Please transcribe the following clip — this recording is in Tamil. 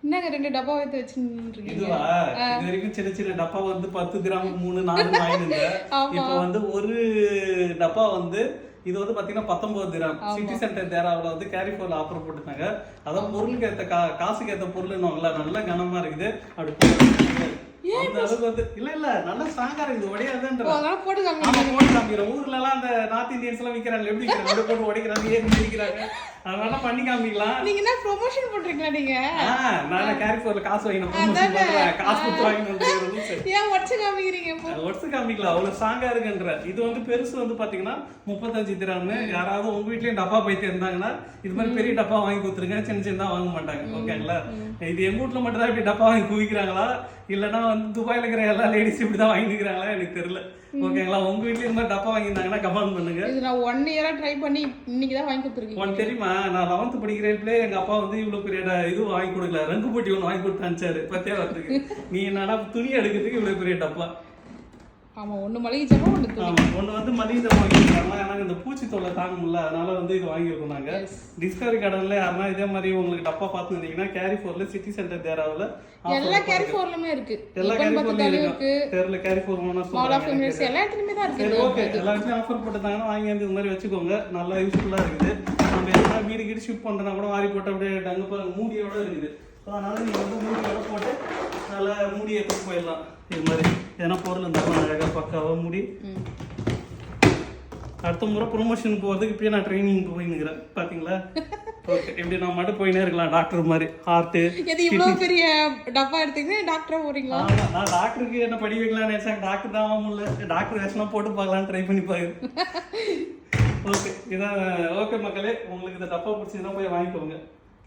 என்னங்க 2 டப்பா எடுத்து வச்சிருக்கீங்க? இதுவா? இது வரைக்கும் சின்ன சின்ன டப்பா வந்து 10 கிராம் 3 4 வாங்கினேன். இப்போ வந்து ஒரு டப்பா வந்து இது வந்து பாத்தீங்கன்னா 19 கிராம். சிட்டி சென்டர் தேராவில் வந்து கேரிஃபோர்ல ஆஃபர் போட்டுருந்தாங்க. அதான் பொருளுக்கு ஏத்த காசுக்கு ஏத்த பொருள் நல்ல கனமா இருக்குது. அப்படி அந்த அளவுக்கு வந்து இல்ல நல்ல ஸ்ட்ராங்கா இருக்குது. உடையாதுன்ற போட்டு காமிக்கிறேன். ஊர்ல எல்லாம் அந்த நார்த் இந்தியன்ஸ் எல்லாம் விக்கிறாங்க. எப்படி விக்கிறாங்க? போட்டு உடைக்கிறாங்க, ஏறி விக்கிறாங்க. அதனால பண்ணி காமிக்கலாம். நீங்க என்ன ப்ரமோஷன் பண்றீங்களா நீங்க? நான் கேரிஃபோர்ல காசு வாங்கின ப்ரமோஷன் பண்றேன். காசு கொடுத்து வாங்கினது. ஏன் உடைச்சு காமிக்கிறீங்க? உடைச்சு காமிக்கலாம். அவ்வளவு ஸ்ட்ராங்கா இருக்குன்ற. இது வந்து பெருசு வந்து பாத்தீங்கன்னா 35 திராம். யாராவது உங்க வீட்லயும் டப்பா பைத்தியம் இருந்தாங்கன்னா இது மாதிரி பெரிய டப்பா வாங்கி கொடுத்துருங்க. சின்ன சின்னதா வாங்க மாட்டாங்க. ஓகேங்களா? இது எங்க வீட்ல மட்டும் தான் இப்படி டப்பா வாங்கி குவிக்கிறாங்களா இல்லன்னா வந்து துபாயில இருக்கிற எல்லா லேடிஸ் இப்படிதான் வாங்கிக்கிறாங்களா எனக்கு தெரியல. ஓகேங்களா? உங்க வீட்ல இந்த மாதிரி டப்பா வாங்கியிருந்தாங்கன்னா கமெண்ட் பண்ணுங்க. இது நான் 1 இயரா ட்ரை பண்ணி இன்னைக்கு தான் வாங்கி கொடுத்துருக்கேன். உனக்கு தெரியுமா, நான் 11th படிக்கிறப்பே எங்க அப்பா வந்து இவ்வளவு பெரிய இது வாங்கி கொடுக்கல, ரங்கு போட்டி ஒன்று வாங்கி கொடுத்து அனுப்பிச்சாரு. பத்தியா வரதுக்கு நீ என்னன்னா துணி எடுக்கிறதுக்கு இவ்வளவு பெரிய டப்பா. ஆமா, ஒண்ணு மளிகை ஜாமான் ஒண்ணு துணி. ஆமா, ஒண்ணு வந்து மளிகை ஜாமான் வாங்கிருக்காங்க. ஆனா இந்த பூச்சி தொல்லை தாங்க முடியல, அதனால வந்து இது வாங்கியிருக்கோம் நாங்க. டிஸ்கவரி கார்டன்ல யாருன்னா இதே மாதிரி உங்களுக்கு டப்பா பார்த்துருந்தீங்கன்னா கேரிஃபோர்ல சிட்டி சென்டர் தேராவில் எல்லா கேரிஃபோர்லயுமே இருக்கு. எல்லா கேரிஃபோர்லயும் இருக்கு. தெருல கேரிஃபோர் ஓனர் சொல்றாங்க. எல்லா இடத்துலயுமே தான் இருக்கு. சரி, ஓகே. எல்லா இடத்துலயும் ஆஃபர் போட்டுட்டாங்கன்னா வாங்கி வந்து இது மாதிரி வச்சுக்கோங்க. நல்லா யூஸ்ஃபுல்லா இருக்குது. நம்ம எதனா வீடு கீடு ஷிஃப்ட் பண்றோம்னா கூட வாரி போட்டு அப்படியே அங்க மூடியோட இருக்குது. அதனால நீங்க வந்து மூடியோட போட்டு நல்லா மூடி எடுத்து போயிடலாம். இது மாதிரி ஏன்னா பொருள் இருந்தாலும் அழகா பக்காவா மூடி. அடுத்த முறை ப்ரொமோஷன் போகிறதுக்கு இப்பயே நான் ட்ரைனிங் போயின்னுக்கிறேன். பாத்தீங்களா? ஓகே, இப்படி நான் மட்டும் போயினே இருக்கலாம். டாக்டர் மாதிரி ஹார்ட் இது இவ்வளவு பெரிய டப்பா எடுத்தீங்கன்னா டாக்டரா போறீங்களா? நான் டாக்டருக்கு என்ன படி வைக்கலாம்னு நினைச்சேன். டாக்டர் தான் ஆக முடியல. டாக்டர் வேஷனா போட்டு பார்க்கலான்னு ட்ரை பண்ணி பாருங்க. ஓகே, இதான். ஓகே மக்களே, உங்களுக்கு இந்த டப்பா பிடிச்சதுன்னா போய் வாங்கிக்கோங்க.